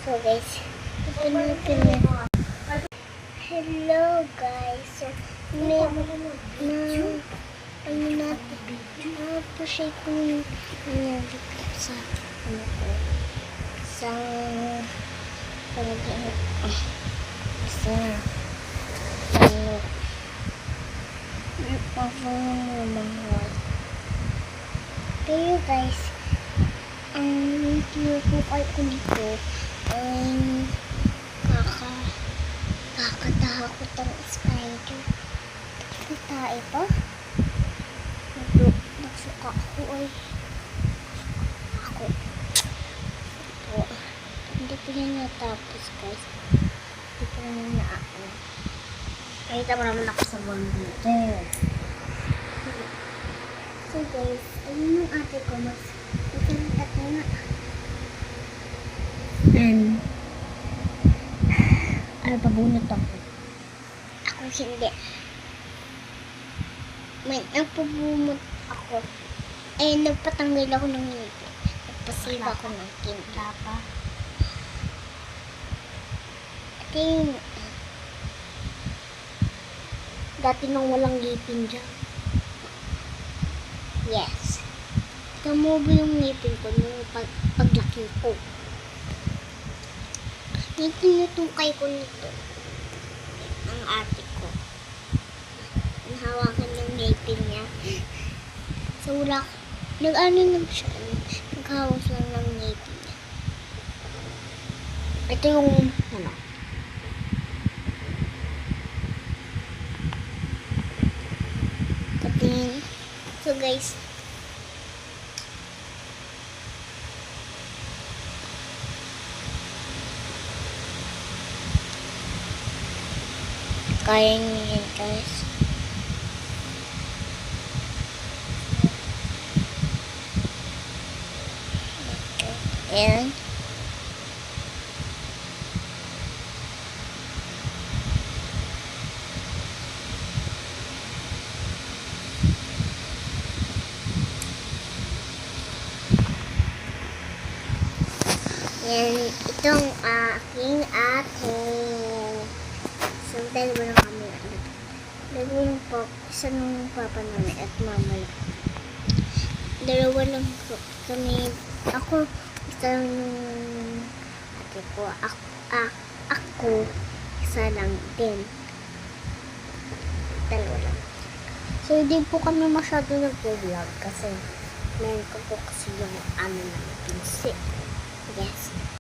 So guys, hello guys. So, na-appreciate ko yung nangyari sa ano ko. Pero guys, ang tinutupay ko dito ay kakatakot ang spider. Tae pa. Nagsuka ako ay. Hindi pa yan natapos guys. Hindi pa yan naano. Nakita mo naman ako sa buwan dito. So guys, ayun yung ate ko. Magsalita ko nga. Ano pa bunot ako? Ako hindi. May nagpabumot ako. Eh, nagpatanggal ako ng ngipin. Nagpasiba ako ng kinta pa. Ito yung dati nang walang ngipin dyan. Yes. Tumubo yung ngipin ko nung paglaki ko. Yung tinutukay ko nito. Ang ate ko. Hawakan ng ngipin niya. So, wala. Nag-ano siya. Naghawas lang ng ngipin niya. Ito yung, ano. Katingin. So, guys. Kaya niyo yan, guys. Ayan. Yan. Itong aking ate. So, dalawa lang kami. Dalawa lang po. Isa ng papa namin at mama lang. Dalawa lang po kami. Ako, isa lang yung ate ko. Ako, isa lang din. Dalawa lang. So, hindi po kami masyado nag-vlog kasi meron ko po kasi yung ano na pinsi. Yes.